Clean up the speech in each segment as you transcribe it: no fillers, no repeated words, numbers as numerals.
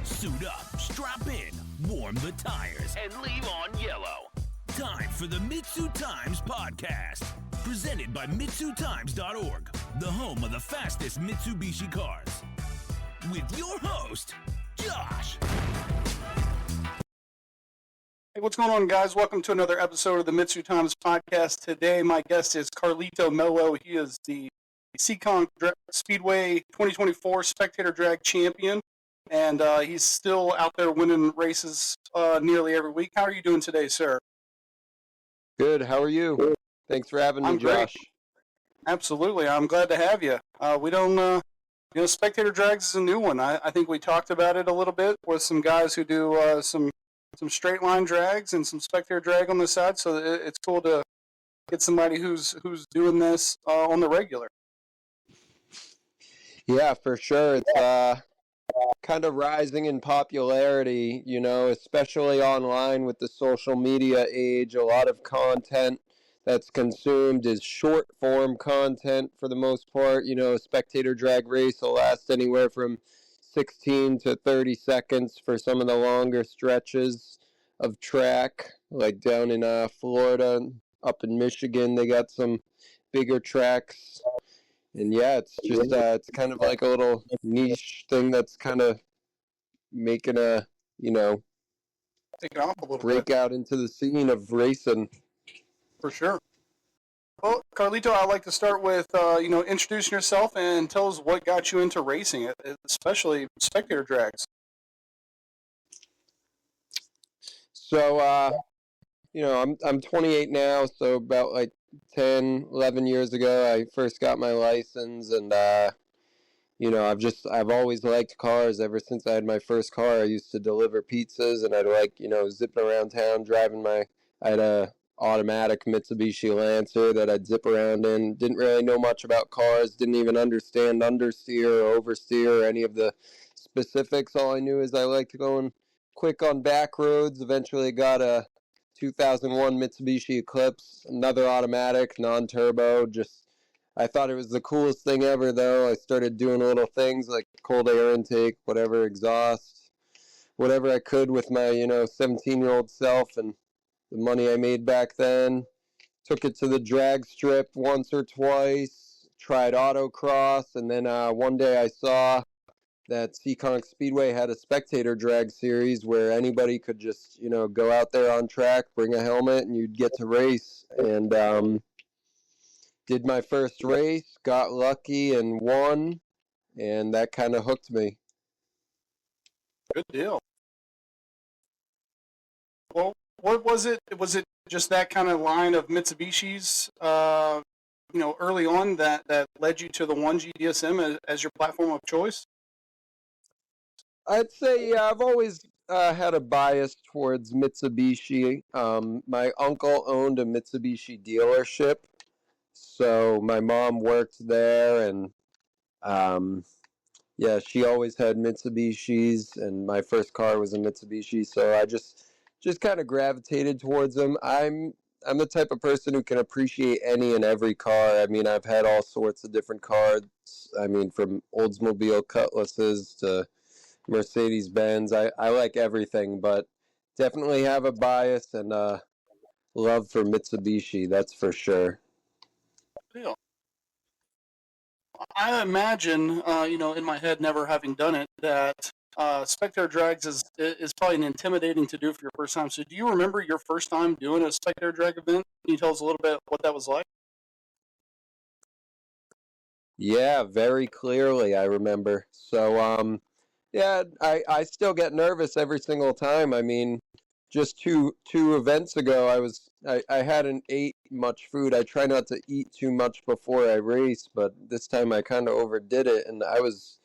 Suit up, strap in, warm the tires, and leave on yellow. Time for the MitsuTimes podcast, presented by MitsuTimes.org, the home of the fastest Mitsubishi cars. With your host, Josh. Hey, what's going on, guys? Welcome to another episode of the MitsuTimes podcast. Today, my guest is Carlito Mello. He is the Seekonk Speedway 2024 Spectator Drag Champion, and he's still out there winning races nearly every week. How are you doing today, sir? Good. How are you? Thanks for having me, I'm great. Josh. Absolutely. I'm glad to have you. We don't, Spectator Drags is a new one. I think we talked about it a little bit with some guys who do some straight line drags and some spectator drag on the side, so it's cool to get somebody who's doing this on the regular. Yeah, for sure. It's kind of rising in popularity, especially online with the social media age. A lot of content that's consumed is short form content for the most part. A spectator drag race will last anywhere from 16 to 30 seconds for some of the longer stretches of track, like down in Florida, up in Michigan. They got some bigger tracks. And yeah, it's just, it's kind of like a little niche thing that's kind of making Take it off a little break bit. out into the scene of racing. For sure. Well, Carlito, I'd like to start with, introducing yourself and tell us what got you into racing, especially spectator drags. So, I'm 28 now, so about like 10, 11 years ago, I first got my license, and, I've always liked cars. Ever since I had my first car, I used to deliver pizzas, and I'd like, zipping around town, I had a automatic Mitsubishi Lancer that I'd zip around in. Didn't really know much about cars, didn't even understand understeer or oversteer or any of the specifics. All I knew is I liked going quick on back roads. Eventually got a 2001 Mitsubishi Eclipse, another automatic, non-turbo. I thought it was the coolest thing ever, though. I started doing little things like cold air intake, whatever, exhaust, whatever I could with my, 17-year-old self and the money I made back then. Took it to the drag strip once or twice, tried autocross, and then one day I saw that Seekonk Speedway had a spectator drag series where anybody could just, go out there on track, bring a helmet, and you'd get to race. And did my first race, got lucky, and won, and that kind of hooked me. Good deal. Well, what was it? Was it just that kind of line of Mitsubishis, early on that led you to the 1G DSM as your platform of choice? I'd say, yeah, I've always had a bias towards Mitsubishi. My uncle owned a Mitsubishi dealership, so my mom worked there, and yeah, she always had Mitsubishis, and my first car was a Mitsubishi, so I just kind of gravitated towards them. I'm the type of person who can appreciate any and every car. I mean, I've had all sorts of different cars. I mean, from Oldsmobile Cutlasses to Mercedes-Benz. I like everything, but definitely have a bias and love for Mitsubishi, that's for sure. Deal. I imagine, in my head, never having done it, that spectator drags is probably intimidating to do for your first time. So, do you remember your first time doing a spectator drag event? Can you tell us a little bit what that was like? Yeah, very clearly, I remember. So, yeah, I still get nervous every single time. I mean, just two events ago, I hadn't ate much food. I try not to eat too much before I race, but this time I kind of overdid it, and I was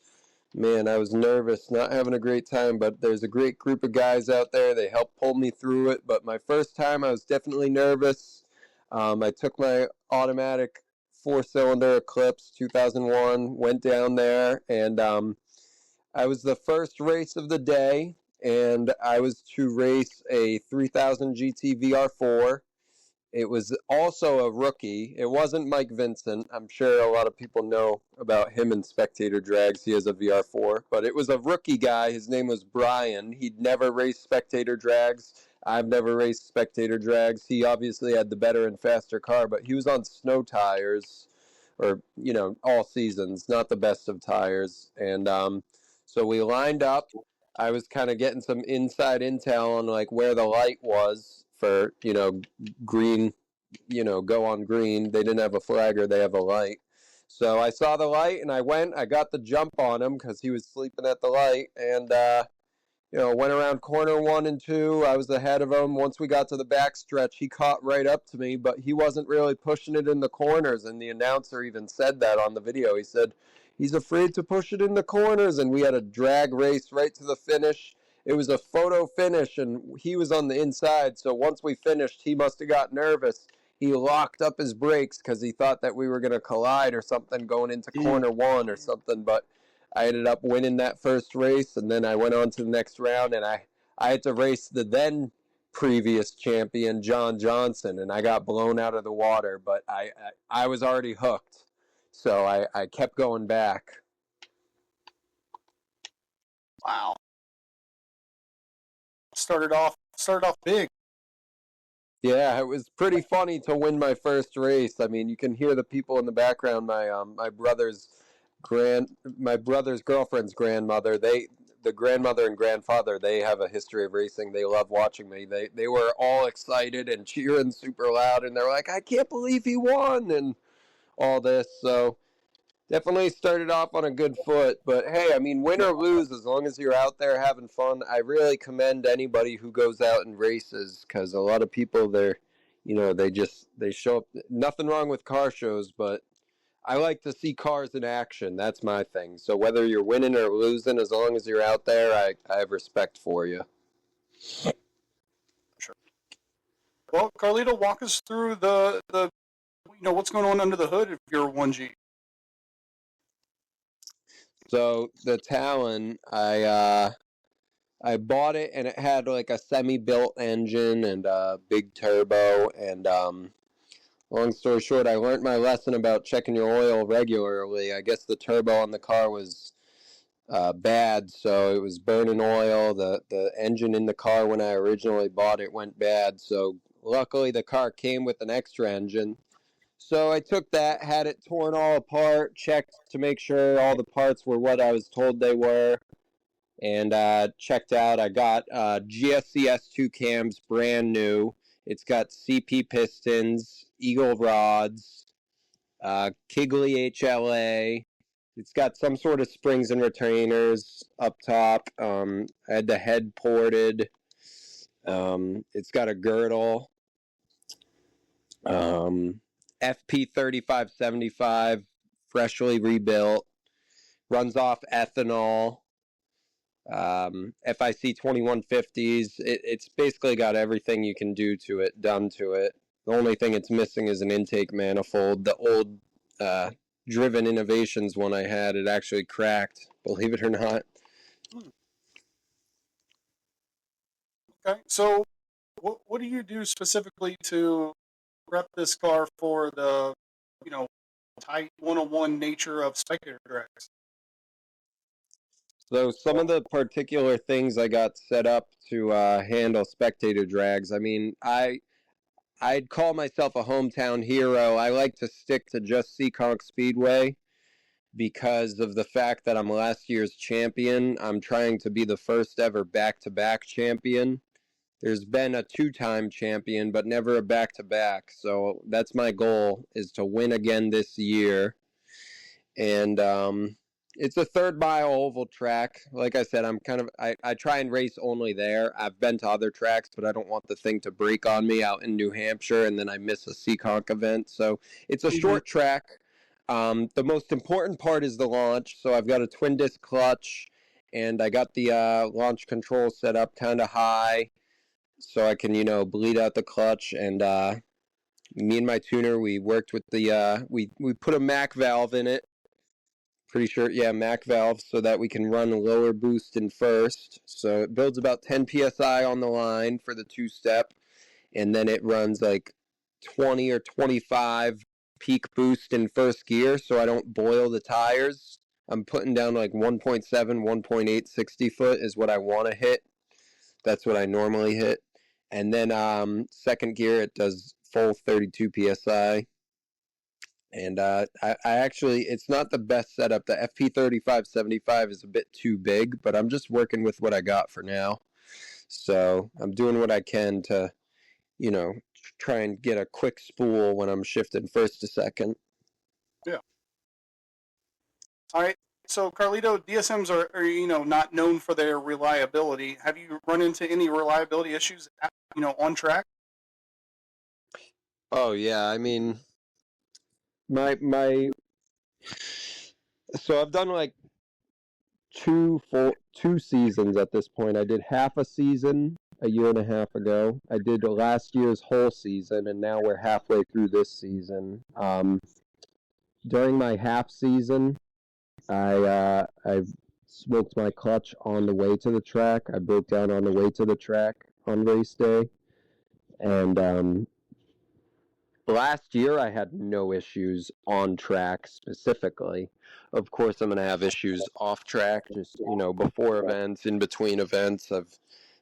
nervous, not having a great time. But there's a great group of guys out there. They helped pull me through it. But my first time, I was definitely nervous. I took my automatic 4-cylinder Eclipse 2001, went down there, and I was the first race of the day, and I was to race a 3000 GT VR4, it was also a rookie. It wasn't Mike Vincent. I'm sure a lot of people know about him in Spectator Drags. He has a VR4, but it was a rookie guy. His name was Brian. He'd never raced Spectator Drags. I've never raced Spectator Drags. He obviously had the better and faster car, but he was on snow tires, or, you know, all seasons, not the best of tires. And so we lined up. I was kind of getting some inside intel on like where the light was for, you know, green, you know, go on green. They didn't have a flagger, they have a light. So I saw the light and I got the jump on him because he was sleeping at the light. And you know, went around corner 1 and 2. I was ahead of him. Once we got to the back stretch, he caught right up to me, but he wasn't really pushing it in the corners. And the announcer even said that on the video. He said, he's afraid to push it in the corners. And we had a drag race right to the finish. It was a photo finish, and he was on the inside. So once we finished, he must have got nervous. He locked up his brakes because he thought that we were going to collide or something going into corner 1 or something. But I ended up winning that first race, and then I went on to the next round, and I had to race the then previous champion, John Johnson, and I got blown out of the water, but I was already hooked, so I kept going back. Wow. Started off big. Yeah, it was pretty funny to win my first race. I mean, you can hear the people in the background. My brother's girlfriend's grandmother, the grandmother and grandfather, they have a history of racing. They love watching me. They were all excited and cheering super loud, and they're like, I can't believe he won, and all this. So definitely started off on a good foot. But hey, I mean, win or lose, as long as you're out there having fun, I really commend anybody who goes out and races, because a lot of people, they show up. Nothing wrong with car shows, but I like to see cars in action. That's my thing. So whether you're winning or losing, as long as you're out there, I have respect for you. Sure. Well, Carlito, walk us through the what's going on under the hood of your 1G. So the Talon, I bought it, and it had like a semi-built engine and a big turbo, and long story short, I learned my lesson about checking your oil regularly. I guess the turbo on the car was bad, so it was burning oil. The engine in the car when I originally bought it went bad, so luckily the car came with an extra engine. So I took that, had it torn all apart, checked to make sure all the parts were what I was told they were, and checked out. I got GSC S2 cams, brand new. It's got CP pistons, Eagle rods, Kigley HLA. It's got some sort of springs and retainers up top. I had the head ported. It's got a girdle. FP 3575, freshly rebuilt. Runs off ethanol. FIC 2150s. It's basically got everything you can do to it, done to it. The only thing it's missing is an intake manifold. The old Driven Innovations one I had, it actually cracked, believe it or not. Okay, so what do you do specifically to prep this car for the, tight one-on-one nature of Spectator drags? So some of the particular things I got set up to handle Spectator drags, I mean, I'd call myself a hometown hero. I like to stick to just Seekonk Speedway because of the fact that I'm last year's champion. I'm trying to be the first ever back-to-back champion. There's been a 2-time champion, but never a back-to-back. So that's my goal, is to win again this year. And it's a 3rd-mile oval track. Like I said, I try and race only there. I've been to other tracks, but I don't want the thing to break on me out in New Hampshire, and then I miss a Seekonk event. So it's a short track. The most important part is the launch. So I've got a twin-disc clutch, and I got the launch control set up kind of high, so I can, bleed out the clutch. And me and my tuner, we worked with the, we put a Mac valve in it. Pretty sure, yeah, Mac valve, so that we can run a lower boost in first. So it builds about 10 PSI on the line for the 2-step. And then it runs like 20 or 25 peak boost in first gear so I don't boil the tires. I'm putting down like 1.7, 1.8, 60 foot is what I want to hit. That's what I normally hit. And then second gear, it does full 32 PSI. And I actually, it's not the best setup. The FP3575 is a bit too big, but I'm just working with what I got for now. So I'm doing what I can to, try and get a quick spool when I'm shifting first to second. Yeah. All right. So, Carlito, DSMs are not known for their reliability. Have you run into any reliability issues, on track? Oh, yeah. I mean, so I've done like two seasons at this point. I did half a season a year and a half ago. I did last year's whole season, and now we're halfway through this season. During my half season, I smoked my clutch on the way to the track. I broke down on the way to the track on race day, and last year I had no issues on track specifically. Of course, I'm going to have issues off track, just before events, in between events. I've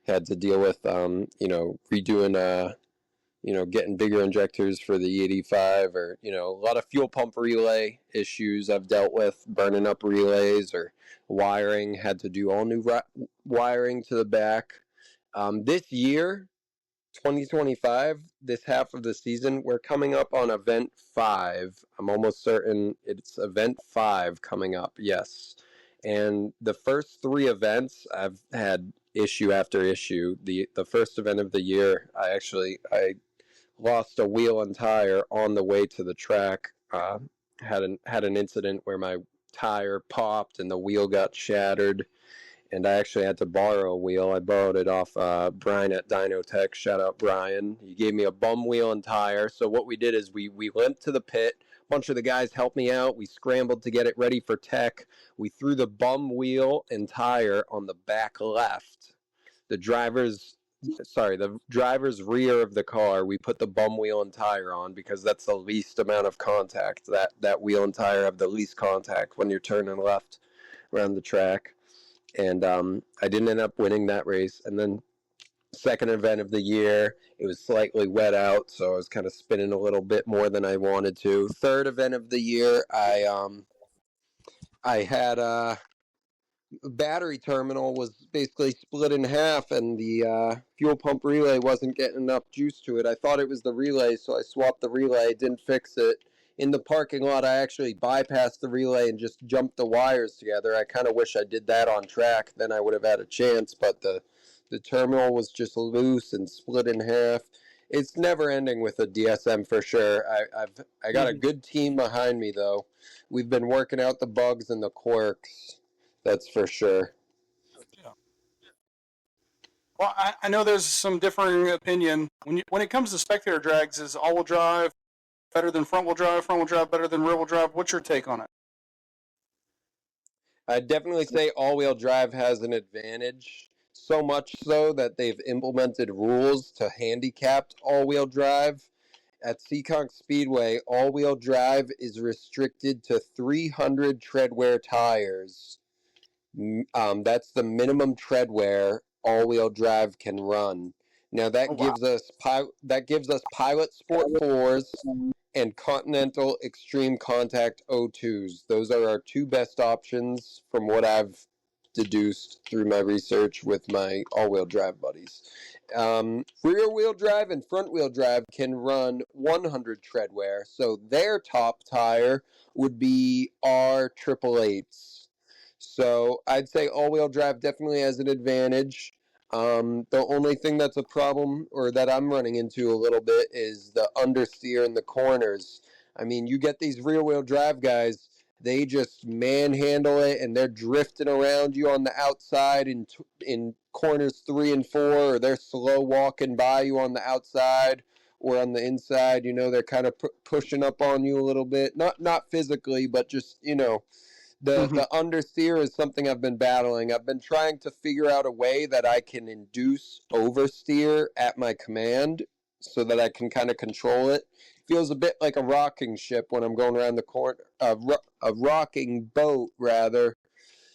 had to deal with redoing getting bigger injectors for the E85, or a lot of fuel pump relay issues I've dealt with, burning up relays or wiring. Had to do all new wiring to the back. This year, 2025, this half of the season, we're coming up on event 5. I'm almost certain it's event 5 coming up, yes. And the first 3 events, I've had issue after issue. The first event of the year, I lost a wheel and tire on the way to the track. Had an incident where my tire popped and the wheel got shattered, and I actually had to borrow a wheel. I borrowed it off Brian at Dyno Tech. Shout out Brian. He gave me a bum wheel and tire. So what we did is we limped to the pit. A bunch of the guys helped me out. We scrambled to get it ready for tech. We threw the bum wheel and tire on the back left. The driver's rear of the car, we put the bum wheel and tire on because that's the least amount of contact. That wheel and tire have the least contact when you're turning left around the track. And I didn't end up winning that race. And then second event of the year, it was slightly wet out, so I was kind of spinning a little bit more than I wanted to. Third event of the year, I had battery terminal was basically split in half, and the fuel pump relay wasn't getting enough juice to it. I thought it was the relay, so I swapped the relay, didn't fix it. In the parking lot, I actually bypassed the relay and just jumped the wires together. I kind of wish I did that on track. Then I would have had a chance, but the terminal was just loose and split in half. It's never ending with a DSM for sure. I got a good team behind me, though. We've been working out the bugs and the quirks. That's for sure. Yeah. Well, I know there's some differing opinion. When it comes to spectator drags, is all-wheel drive better than front-wheel drive better than rear-wheel drive? What's your take on it? I'd definitely say all-wheel drive has an advantage, so much so that they've implemented rules to handicap all-wheel drive. At Seekonk Speedway, all-wheel drive is restricted to 300 tread wear tires. That's the minimum tread wear all-wheel drive can run. Now that gives us Pilot Sport 4s and Continental Extreme Contact O2s. Those are our 2 best options from what I've deduced through my research with my all-wheel drive buddies. Rear-wheel drive and front-wheel drive can run 100 tread wear, so their top tire would be our 888s. So I'd say all-wheel drive definitely has an advantage. The only thing that's a problem, or that I'm running into a little bit, is the understeer in the corners. I mean, you get these rear-wheel drive guys, they just manhandle it, and they're drifting around you on the outside in corners 3 and 4, or they're slow walking by you on the outside or on the inside. They're kind of pushing up on you a little bit. Not physically, but just, the understeer is something I've been battling. I've been trying to figure out a way that I can induce oversteer at my command so that I can kind of control it. Feels a bit like a rocking ship when I'm going around the corner, a rocking boat rather,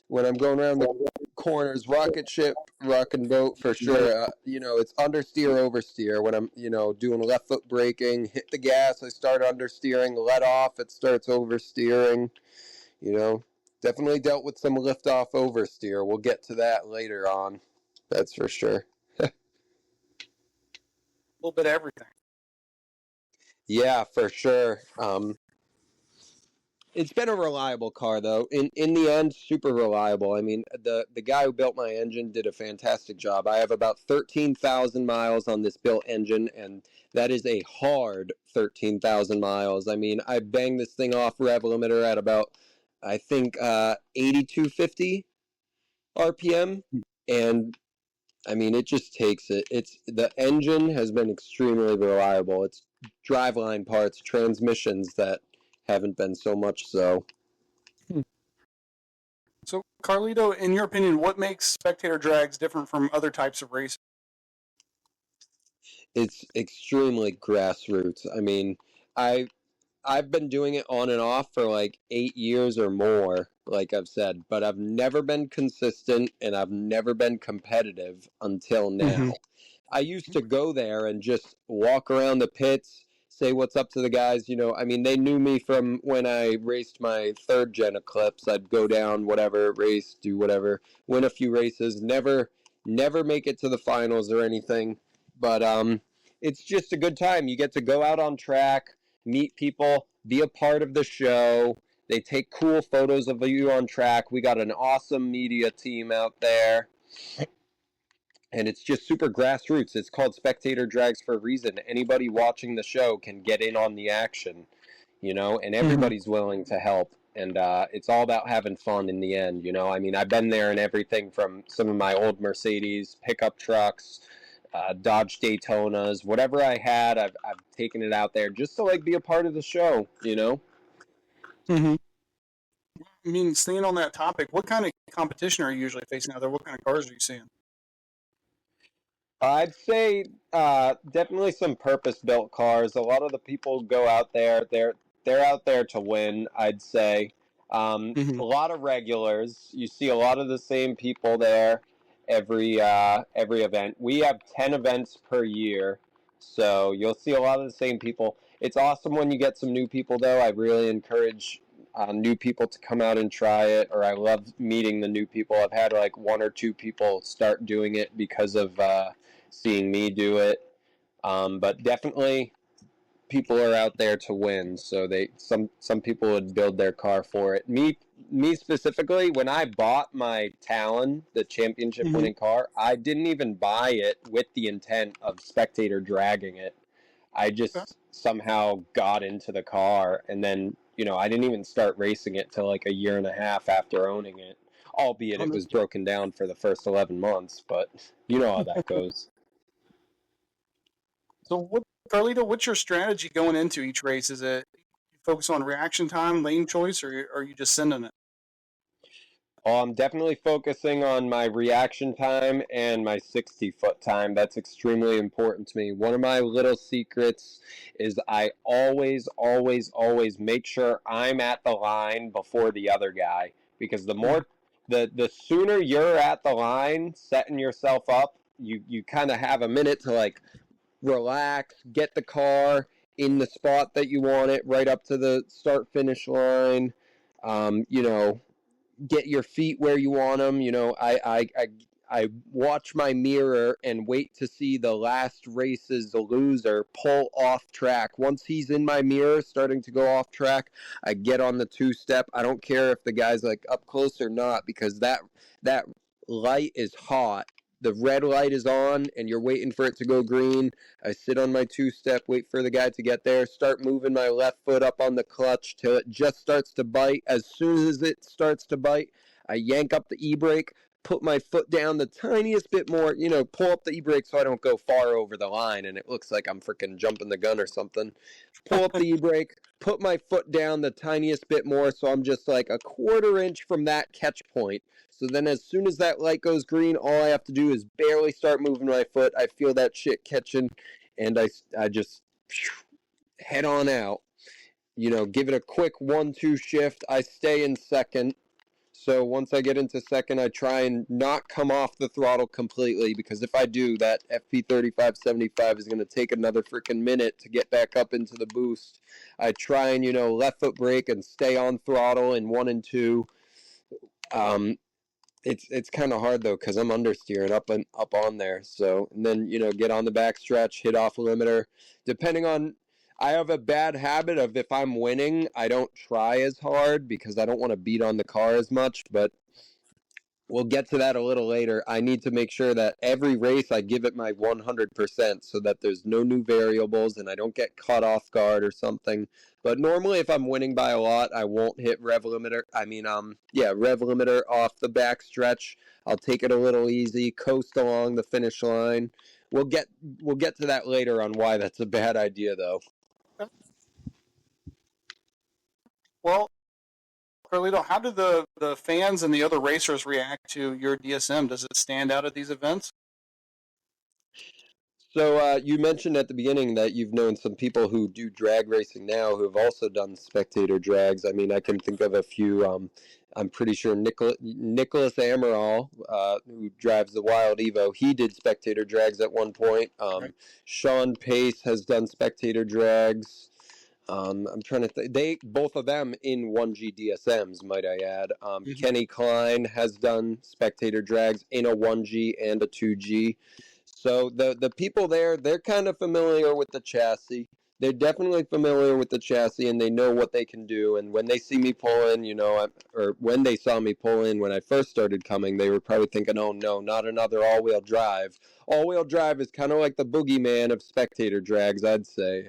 when I'm going around the corners. Rocket ship, rocking boat for sure. It's understeer, oversteer. When I'm, doing left foot braking, hit the gas, I start understeering, let off, it starts oversteering. Definitely dealt with some lift-off oversteer. We'll get to that later on. That's for sure. A little bit of everything. Yeah, for sure. It's been a reliable car, though. In the end, super reliable. I mean, the guy who built my engine did a fantastic job. I have about 13,000 miles on this built engine, and that is a hard 13,000 miles. I mean, I banged this thing off rev limiter at about, I think, 8,250 RPM, and I mean, it just takes it. The engine has been extremely reliable. It's driveline parts, transmissions that haven't been so much so. So, Carlito, in your opinion, what makes spectator drags different from other types of racing? It's extremely grassroots. I mean, I've been doing it on and off for like 8 years or more, like I've said, but I've never been consistent and I've never been competitive until now. Mm-hmm. I used to go there and just walk around the pits, say what's up to the guys. I mean, they knew me from when I raced my third gen Eclipse. I'd go down, whatever, race, do whatever, win a few races, never make it to the finals or anything. But it's just a good time. You get to go out on track, meet people, be a part of the show. They take cool photos of you on track. We got an awesome media team out there. And it's just super grassroots. It's called Spectator Drags for a reason. Anybody watching the show can get in on the action, and everybody's willing to help. And it's all about having fun in the end, I mean, I've been there in everything from some of my old Mercedes pickup trucks, Dodge Daytonas, whatever I had, I've taken it out there just to be a part of the show, Mm-hmm. I mean, staying on that topic, what kind of competition are you usually facing out there? What kind of cars are you seeing? I'd say definitely some purpose-built cars. A lot of the people go out there. They're out there to win, I'd say. A lot of regulars. You see a lot of the same people there every event. We have 10 events per year, so you'll see a lot of the same people. It's awesome when you get some new people, though. I really encourage new people to come out and try it, or I love meeting the new people. I've had one or two people start doing it because of seeing me do it. But definitely people are out there to win, so some people would build their car for it. Me specifically, when I bought my Talon, the championship winning car, I didn't even buy it with the intent of spectator dragging it. I just somehow got into the car, and then I didn't even start racing it till a year and a half after owning it, albeit it was broken down for the first 11 months, but you know how that goes. So, Carlito, what's your strategy going into each race? Is it you focus on reaction time, lane choice, or are you just sending it? I'm definitely focusing on my reaction time and my 60-foot time. That's extremely important to me. One of my little secrets is I always make sure I'm at the line before the other guy, because the sooner you're at the line setting yourself up, you kind of have a minute to relax, get the car in the spot that you want it, right up to the start-finish line, get your feet where you want them. I watch my mirror and wait to see the last race's loser pull off track. Once he's in my mirror starting to go off track, I get on the two-step. I don't care if the guy's up close or not, because that light is hot. The red light is on and you're waiting for it to go green. I sit on my two-step, wait for the guy to get there, start moving my left foot up on the clutch till it just starts to bite. As soon as it starts to bite, I yank up the e-brake, put my foot down the tiniest bit more, pull up the e-brake so I don't go far over the line and it looks like I'm freaking jumping the gun or something. Pull up the e-brake, put my foot down the tiniest bit more so I'm just a quarter inch from that catch point. So then as soon as that light goes green, all I have to do is barely start moving my foot. I feel that shit catching and I just head on out. Give it a quick 1-2 shift. I stay in second. So once I get into second, I try and not come off the throttle completely, because if I do, that FP 3575 is going to take another freaking minute to get back up into the boost. I try and, left foot brake and stay on throttle in 1 and 2. It's kind of hard though, because I'm understeering up on there. So, and then get on the backstretch, hit off a limiter. Depending on, I have a bad habit of, if I'm winning, I don't try as hard because I don't want to beat on the car as much. But we'll get to that a little later. I need to make sure that every race I give it my 100%, so that there's no new variables and I don't get caught off guard or something. But normally, if I'm winning by a lot, I won't hit rev limiter. Rev limiter off the back stretch. I'll take it a little easy, coast along the finish line. We'll get to that later on why that's a bad idea, though. Well, Carlito, how do the fans and the other racers react to your DSM? Does it stand out at these events? So you mentioned at the beginning that you've known some people who do drag racing now who have also done spectator drags. I mean, I can think of a few. I'm pretty sure Nicholas Amaral, who drives the Wild Evo, he did spectator drags at one point. Right. Sean Pace has done spectator drags. I'm trying to think. Both of them in 1G DSMs, might I add. Kenny Klein has done spectator drags in a 1G and a 2G. So the people there, they're kind of familiar with the chassis. They're definitely familiar with the chassis, and they know what they can do. And when they see me pull in, or when they saw me pull in when I first started coming, they were probably thinking, oh, no, not another all-wheel drive. All-wheel drive is kind of like the boogeyman of spectator drags, I'd say.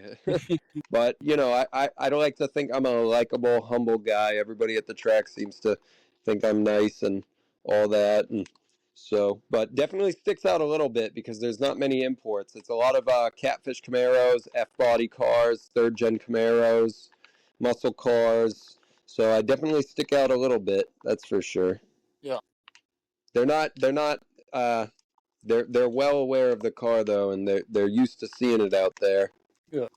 But, I'd like to think I'm a likable, humble guy. Everybody at the track seems to think I'm nice and all that. And so, but definitely sticks out a little bit because there's not many imports. It's a lot of Catfish Camaros, F-body cars, third-gen Camaros, muscle cars. So I definitely stick out a little bit. That's for sure. Yeah. They're well aware of the car though, and they're used to seeing it out there. Yeah.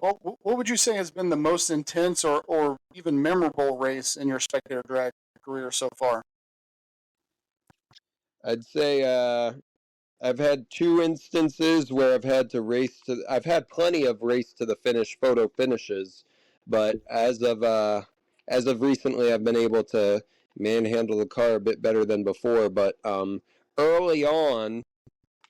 Well, what would you say has been the most intense or even memorable race in your spectator drag career so far? I'd say I've had 2 instances where I've had plenty of race to the finish photo finishes, but as of recently, I've been able to manhandle the car a bit better than before. But early on,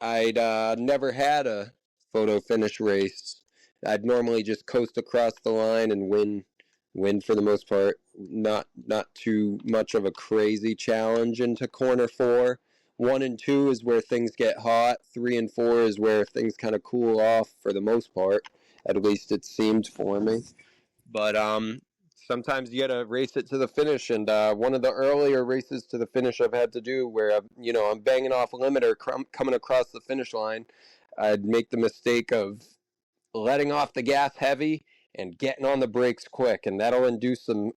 I'd never had a photo finish race. I'd normally just coast across the line and win for the most part. Not too much of a crazy challenge into corner 4. 1 and 2 is where things get hot. 3 and 4 is where things kind of cool off for the most part. At least it seemed for me. But sometimes you got to race it to the finish. And one of the earlier races to the finish I've had to do where, I'm banging off a limiter coming across the finish line, I'd make the mistake of letting off the gas heavy and getting on the brakes quick. And that'll induce some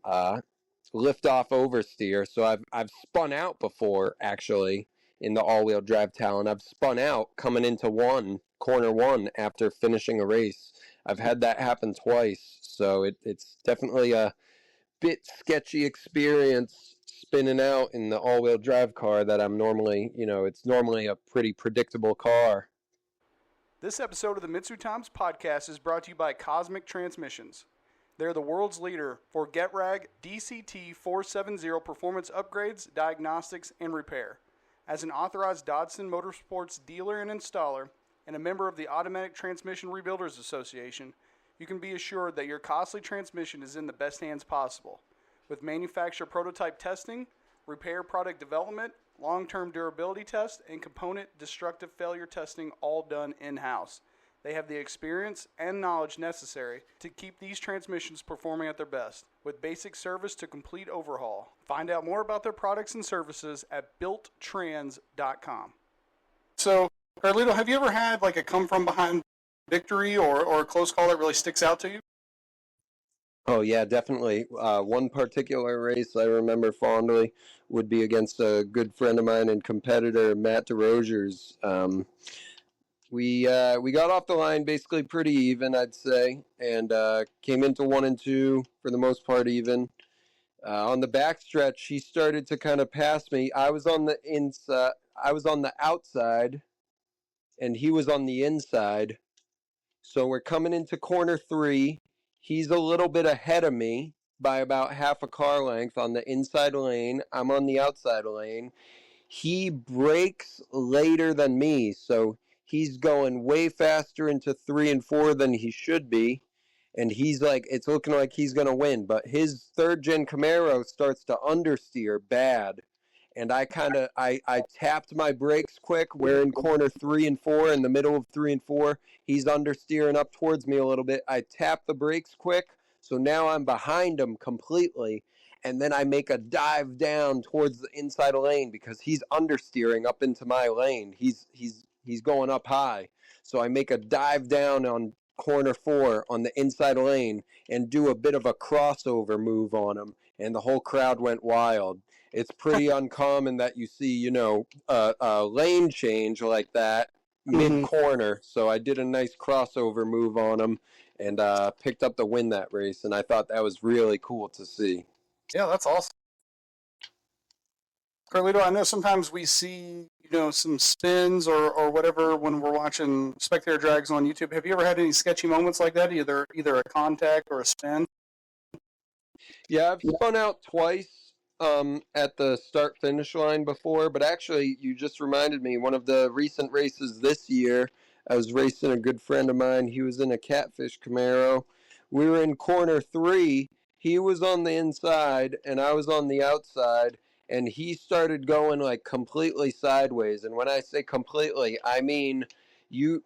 lift-off oversteer. So I've spun out before, actually, in the all-wheel drive talent. I've spun out coming into corner 1 after finishing a race. I've had that happen twice, so it's definitely a bit sketchy experience spinning out in the all-wheel drive car that I'm normally, it's normally a pretty predictable car. This episode of the MitsuTimes podcast is brought to you by Cosmic Transmissions. They're the world's leader for GetRag DCT 470 performance upgrades, diagnostics, and repair. As an authorized Dodson Motorsports dealer and installer, and a member of the Automatic Transmission Rebuilders Association, you can be assured that your costly transmission is in the best hands possible. With manufacturer prototype testing, repair product development, long-term durability test, and component destructive failure testing all done in-house. They have the experience and knowledge necessary to keep these transmissions performing at their best, with basic service to complete overhaul. Find out more about their products and services at builttrans.com. So, Carlito, have you ever had like a come-from-behind victory or a close call that really sticks out to you? Oh, yeah, definitely. One particular race I remember fondly would be against a good friend of mine and competitor, Matt DeRogers. We got off the line basically pretty even, I'd say, and came into 1 and 2 for the most part even. On the backstretch, he started to kind of pass me. I was on the inside. I was on the outside, and he was on the inside. So we're coming into corner 3. He's a little bit ahead of me by about half a car length on the inside lane. I'm on the outside lane. He brakes later than me, so he's going way faster into 3 and 4 than he should be. And he's like, it's looking like he's going to win. But his third-gen Camaro starts to understeer bad. And I tapped my brakes quick. We're in corner 3 and 4, in the middle of 3 and 4. He's understeering up towards me a little bit. I tap the brakes quick, so now I'm behind him completely. And then I make a dive down towards the inside lane because he's understeering up into my lane. He's going up high. So I make a dive down on corner 4 on the inside lane and do a bit of a crossover move on him, and the whole crowd went wild. It's pretty uncommon that you see, a lane change like that mid-corner. So I did a nice crossover move on him and picked up the win that race, and I thought that was really cool to see. Yeah, that's awesome. Carlito, I know sometimes we see, some spins or whatever when we're watching Spectator drags on YouTube. Have you ever had any sketchy moments like that, either a contact or a spin? Yeah, I've spun out twice at the start-finish line before, but actually, you just reminded me, one of the recent races this year, I was racing a good friend of mine. He was in a Catfish Camaro. We were in corner 3. He was on the inside, and I was on the outside, and he started going like completely sideways. And when I say completely, I mean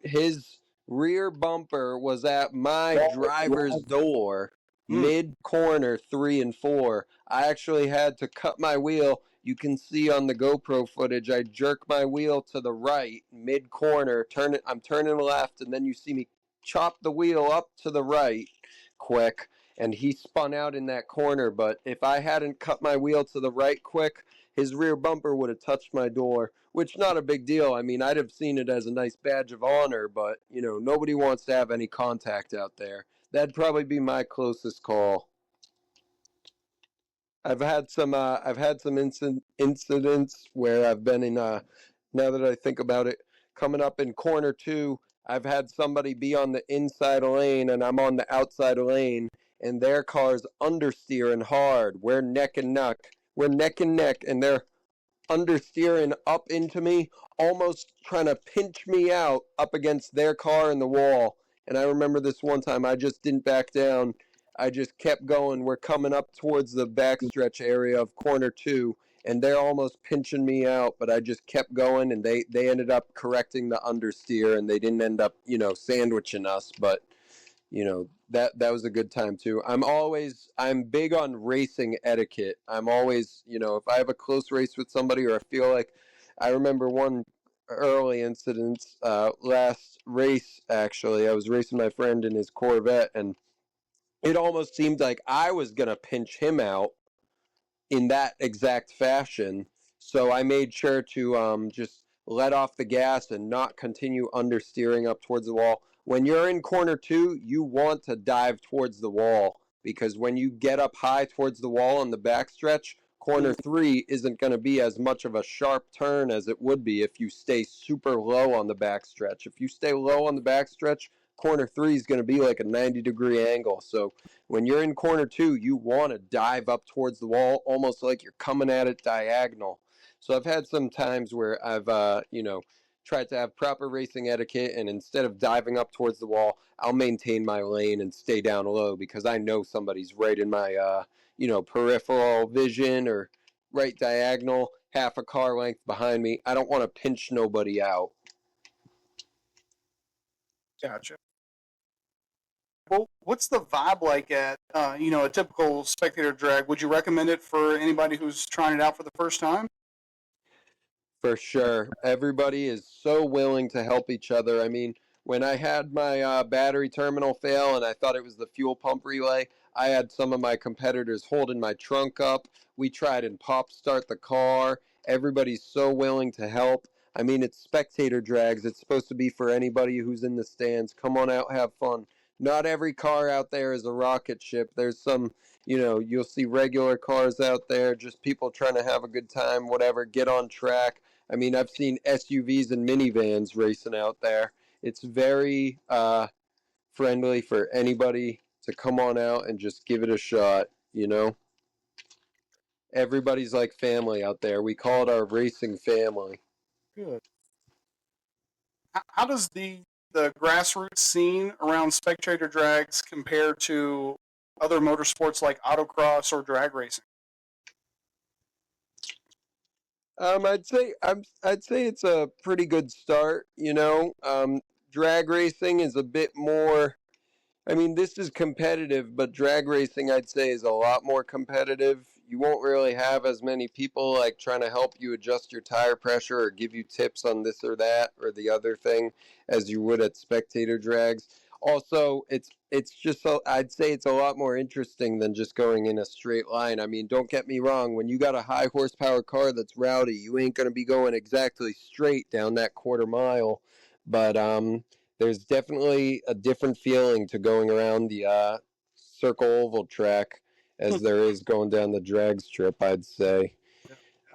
his rear bumper was at my driver's door mid-corner 3 and 4. I actually had to cut my wheel. You can see on the GoPro footage, I jerk my wheel to the right mid-corner. I'm turning left, and then you see me chop the wheel up to the right quick, and he spun out in that corner. But if I hadn't cut my wheel to the right quick, his rear bumper would have touched my door, which not a big deal. I mean, I'd have seen it as a nice badge of honor, but, nobody wants to have any contact out there. That'd probably be my closest call. I've had some incidents where I've been in, now that I think about it, coming up in corner 2, I've had somebody be on the inside lane and I'm on the outside lane, and their car's understeering hard. We're neck and neck, and they're understeering up into me, almost trying to pinch me out up against their car in the wall. And I remember this one time, I just didn't back down. I just kept going. We're coming up towards the backstretch area of corner 2, and they're almost pinching me out, but I just kept going, and they ended up correcting the understeer, and they didn't end up, sandwiching us. But, that was a good time too. I'm big on racing etiquette. I'm always, if I have a close race with somebody, or I feel like, I remember one early incident, last race, actually, I was racing my friend in his Corvette, and it almost seemed like I was going to pinch him out in that exact fashion. So I made sure to just let off the gas and not continue understeering up towards the wall. When you're in corner 2, you want to dive towards the wall, because when you get up high towards the wall on the backstretch, corner 3 isn't going to be as much of a sharp turn as it would be if you stay super low on the backstretch. If you stay low on the backstretch, corner 3 is going to be like a 90-degree angle. So when you're in corner 2, you want to dive up towards the wall, almost like you're coming at it diagonal. So I've had some times where I've, tried to have proper racing etiquette, and instead of diving up towards the wall, I'll maintain my lane and stay down low, because I know somebody's right in my, peripheral vision or right diagonal, half a car length behind me. I don't want to pinch nobody out. Gotcha. Well, what's the vibe like at, a typical Spectator drag? Would you recommend it for anybody who's trying it out for the first time? For sure. Everybody is so willing to help each other. I mean, when I had my battery terminal fail and I thought it was the fuel pump relay, I had some of my competitors holding my trunk up. We tried and pop start the car. Everybody's so willing to help. I mean, it's spectator drags. It's supposed to be for anybody who's in the stands. Come on out, have fun. Not every car out there is a rocket ship. There's some, you'll see regular cars out there, just people trying to have a good time, whatever, get on track. I mean, I've seen SUVs and minivans racing out there. It's very friendly for anybody to come on out and just give it a shot. Everybody's like family out there. We call it our racing family. Good. How does the grassroots scene around spectator drags compare to other motorsports like autocross or drag racing? I'd say it's a pretty good start. Drag racing is a bit more. I mean, this is competitive, but drag racing, I'd say, is a lot more competitive. You won't really have as many people like trying to help you adjust your tire pressure or give you tips on this or that or the other thing as you would at spectator drags. Also, it's just I'd say it's a lot more interesting than just going in a straight line. I mean, don't get me wrong. When you got a high horsepower car that's rowdy, you ain't going to be going exactly straight down that quarter mile. But there's definitely a different feeling to going around the circle oval track as there is going down the drag strip, I'd say.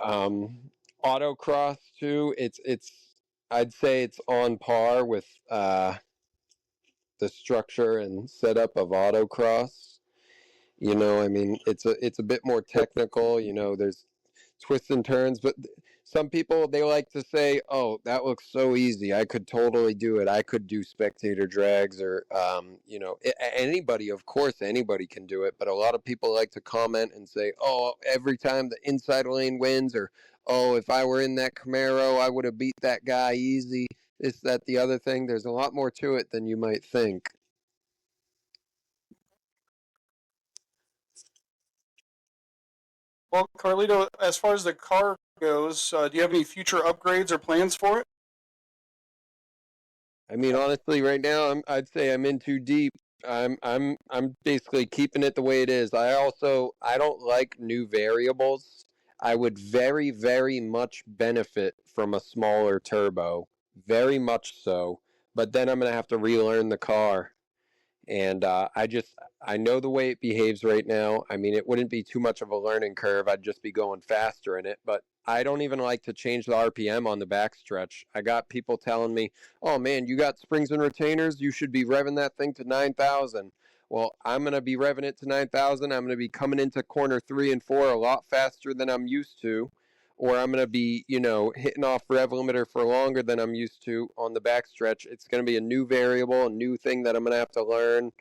Autocross too, I'd say it's on par with the structure and setup of autocross. I mean, it's a bit more technical. There's twists and turns, but some people, they like to say, oh, that looks so easy, I could totally do it, I could do spectator drags, or anybody, of course anybody can do it, but a lot of people like to comment and say, oh, every time the inside lane wins, or oh, if I were in that Camaro I would have beat that guy easy, this, that, the other thing. There's a lot more to it than you might think. Well, Carlito, as far as the car goes, do you have any future upgrades or plans for it? I mean, honestly, right now, I'd say I'm in too deep. I'm basically keeping it the way it is. I don't like new variables. I would very, very much benefit from a smaller turbo, very much so. But then I'm gonna have to relearn the car. And I know the way it behaves right now. I mean, it wouldn't be too much of a learning curve. I'd just be going faster in it. But I don't even like to change the RPM on the backstretch. I got people telling me, oh man, you got springs and retainers, you should be revving that thing to 9,000. Well, I'm going to be revving it to 9,000. I'm going to be coming into corner 3 and 4 a lot faster than I'm used to. Or I'm going to be, hitting off rev limiter for longer than I'm used to on the backstretch. It's going to be a new variable, a new thing that I'm going to have to learn.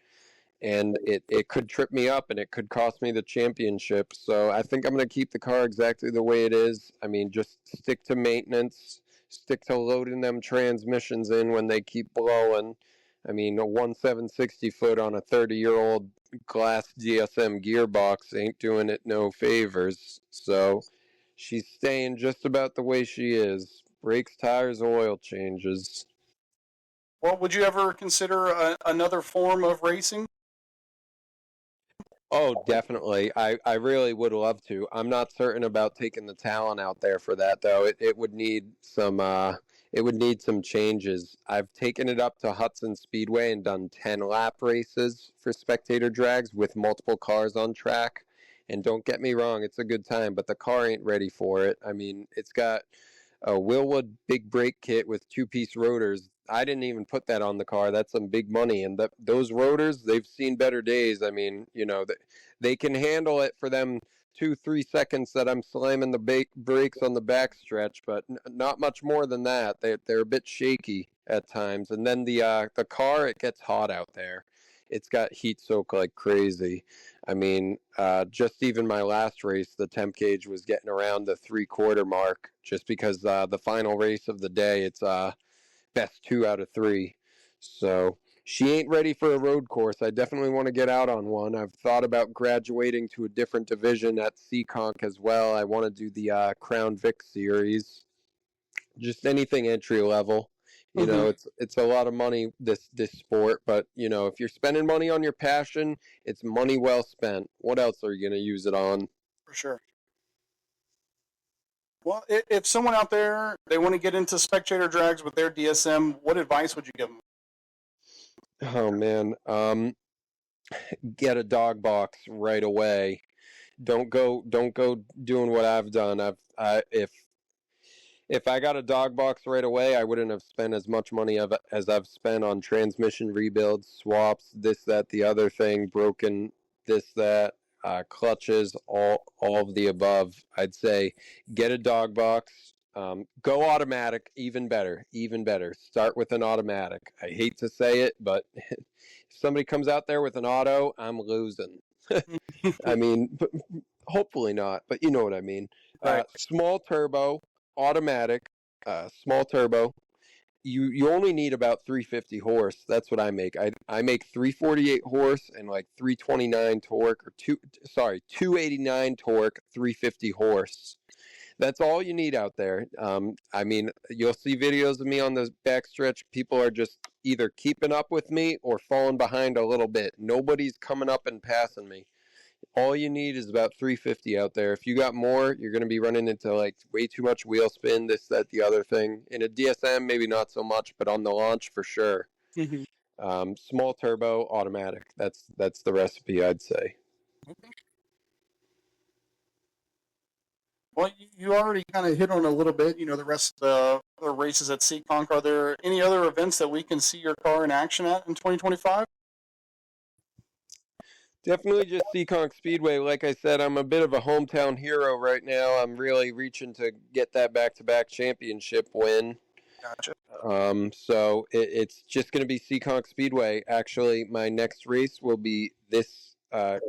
And it could trip me up and it could cost me the championship. So I think I'm going to keep the car exactly the way it is. I mean, just stick to maintenance, stick to loading them transmissions in when they keep blowing. I mean, a 1.760 foot on a 30-year-old glass GSM gearbox ain't doing it no favors. So she's staying just about the way she is. Brakes, tires, oil changes. Well, would you ever consider another form of racing? Oh, definitely. I really would love to. I'm not certain about taking the talent out there for that though. It would need some changes. I've taken it up to Hudson Speedway and done 10 lap races for spectator drags with multiple cars on track. And don't get me wrong, it's a good time, but the car ain't ready for it. I mean, it's got a Willwood big brake kit with two-piece rotors. I didn't even put that on the car. That's some big money. And those rotors, they've seen better days. I mean, they can handle it for them 2-3 seconds that I'm slamming the brakes on the back stretch, but not much more than that. They're a bit shaky at times. And then the car, it gets hot out there. It's got heat soak like crazy. I mean, just even my last race, the temp gauge was getting around the 3/4 mark just because the final race of the day, it's best 2 out of 3. So she ain't ready for a road course. I definitely want to get out on one. I've thought about graduating to a different division at Seekonk as well. I want to do the Crown Vic series, just anything entry level. It's a lot of money, this sport, but if you're spending money on your passion, it's money well spent. What else are you going to use it on? For sure. Well, if someone out there, they want to get into spectator drags with their DSM, what advice would you give them? Oh man, get a dog box right away. Don't go doing what I've done. If I got a dog box right away, I wouldn't have spent as much money as I've spent on transmission rebuilds, swaps, this, that, the other thing, broken, this, that, clutches, all of the above. I'd say get a dog box. Go automatic, even better, even better. Start with an automatic. I hate to say it, but if somebody comes out there with an auto, I'm losing. I mean, hopefully not, but you know what I mean. Right. Small turbo, automatic, small turbo. You only need about 350 horse. That's what I make. I make 348 horse and like 329 torque, or 289 torque, 350 horse. That's all you need out there. I mean, you'll see videos of me on the backstretch. People are just either keeping up with me or falling behind a little bit. Nobody's coming up and passing me. All you need is about 350 out there. If you got more, you're going to be running into like way too much wheel spin, this, that, the other thing. In a DSM, maybe not so much, but on the launch for sure. Small turbo, automatic. That's the recipe, I'd say. Well, you already kind of hit on a little bit, the rest of the races at Seekonk. Are there any other events that we can see your car in action at in 2025? Definitely just Seekonk Speedway. Like I said, I'm a bit of a hometown hero right now. I'm really reaching to get that back-to-back championship win. Gotcha. So it's just going to be Seekonk Speedway. Actually, my next race will be this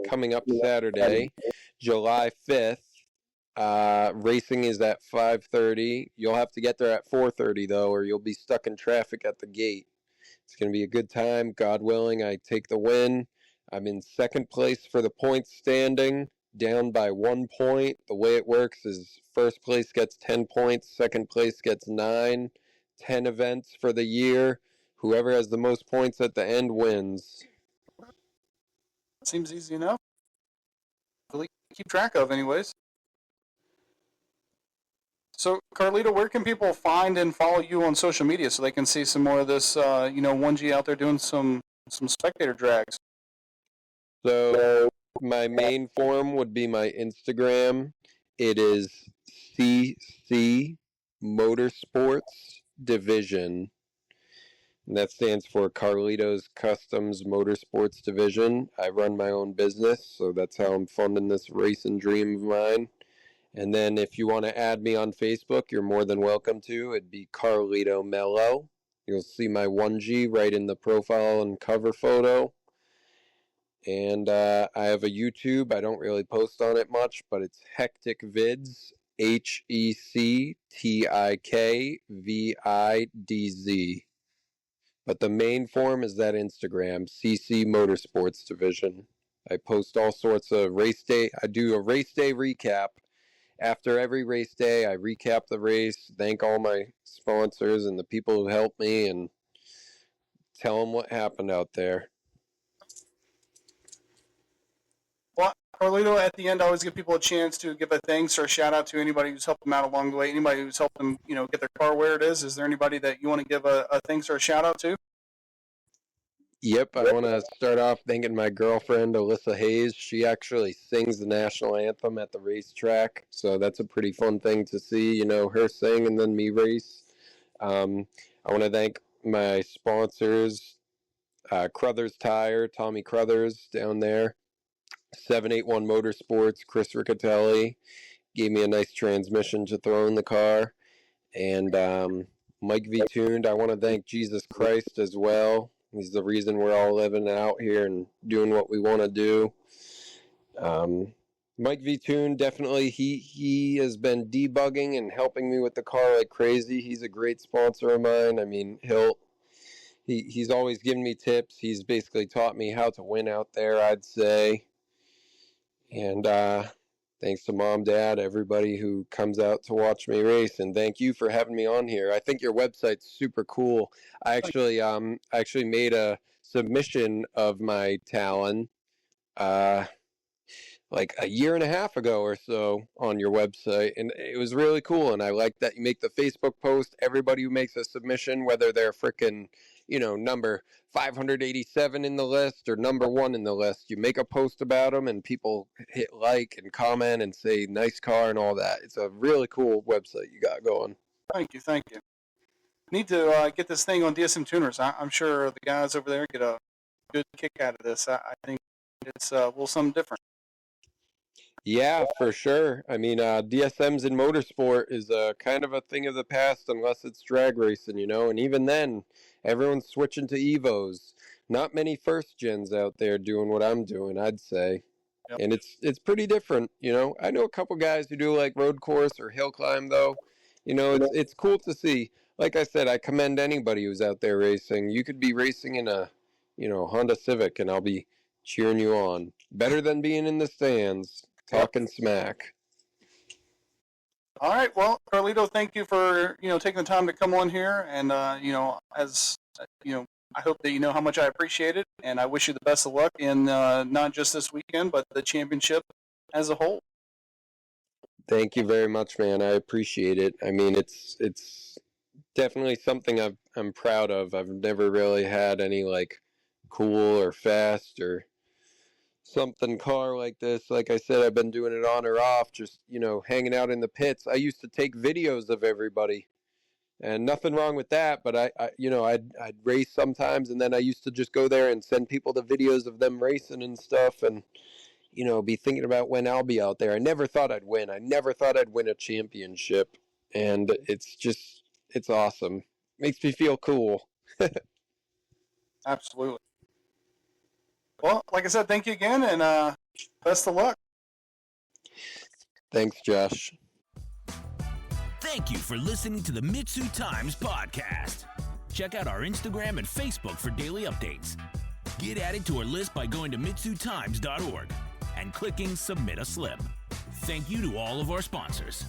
coming up Saturday, July 5th. Racing is at 5:30. You'll have to get there at 4:30 though, or you'll be stuck in traffic at the gate. It's going to be a good time. God willing, I take the win. I'm in second place for the points standing, down by 1 point. The way it works is first place gets 10 points, second place gets 9, 10 events for the year. Whoever has the most points at the end wins. Seems easy enough. Really keep track of, anyways. So, Carlito, where can people find and follow you on social media so they can see some more of this, 1G out there doing some spectator drags? So my main form would be my Instagram. It is CC Motorsports Division. And that stands for Carlito's Customs Motorsports Division. I run my own business, so that's how I'm funding this racing dream of mine. And then if you want to add me on Facebook, you're more than welcome to. It'd be Carlito Mello. You'll see my 1G right in the profile and cover photo. And I have a YouTube. I don't really post on it much, but it's Hectic Vids, HECTIKVIDZ. But the main form is that Instagram, CC Motorsports Division. I post all sorts of race day. I do a race day recap. After every race day, I recap the race, thank all my sponsors and the people who helped me, and tell them what happened out there. Well, Carlito, at the end, I always give people a chance to give a thanks or a shout out to anybody who's helped them out along the way, anybody who's helped them, get their car where it is. Is there anybody that you want to give a thanks or a shout out to? Yep, I want to start off thanking my girlfriend, Alyssa Hayes. She actually sings the national anthem at the racetrack, so that's a pretty fun thing to see, her sing and then me race. I want to thank my sponsors, Crothers Tire, Tommy Crothers down there, 781 Motorsports, Chris Riccatelli, gave me a nice transmission to throw in the car, and Mike V. Tuned. I want to thank Jesus Christ as well. He's the reason we're all living out here and doing what we want to do. Mike V. Toon, definitely, he has been debugging and helping me with the car like crazy. He's a great sponsor of mine. I mean, he's always given me tips. He's basically taught me how to win out there, I'd say. And thanks to Mom, Dad, everybody who comes out to watch me race, and thank you for having me on here. I think your website's super cool. I actually made a submission of my Talon like a year and a half ago or so on your website, and it was really cool. And I like that you make the Facebook post. Everybody who makes a submission, whether they're freaking, number 587 in the list or number 1 in the list, you make a post about them, and people hit like and comment and say nice car and all that. It's a really cool website you got going. Thank you. Need to get this thing on DSM Tuners. I'm sure the guys over there get a good kick out of this. I think it's something different. Yeah, for sure. I mean, DSMs in motorsport is kind of a thing of the past unless it's drag racing, and even then, everyone's switching to Evos. Not many first gens out there doing what I'm doing, I'd say. Yep. And it's pretty different, I know a couple guys who do like road course or hill climb, though. It's cool to see. Like I said, I commend anybody who's out there racing. You could be racing in a, Honda Civic, and I'll be cheering you on. Better than being in the stands. Talking smack. All right. Well, Carlito, thank you for, taking the time to come on here. And, as, I hope that you know how much I appreciate it. And I wish you the best of luck in not just this weekend, but the championship as a whole. Thank you very much, man. I appreciate it. I mean, it's definitely something I'm proud of. I've never really had any, like, cool or fast or something car like this. Like I said, I've been doing it on or off, just hanging out in the pits. I used to take videos of everybody, and nothing wrong with that, but I'd race sometimes, and then I used to just go there and send people the videos of them racing and stuff, and be thinking about when I'll be out there. I never thought I'd win. I never thought I'd win a championship, and it's awesome. Makes me feel cool. Absolutely. Well, like I said, thank you again, and best of luck. Thanks, Josh. Thank you for listening to the MitsuTimes podcast. Check out our Instagram and Facebook for daily updates. Get added to our list by going to MitsuTimes.org and clicking Submit a Slip. Thank you to all of our sponsors.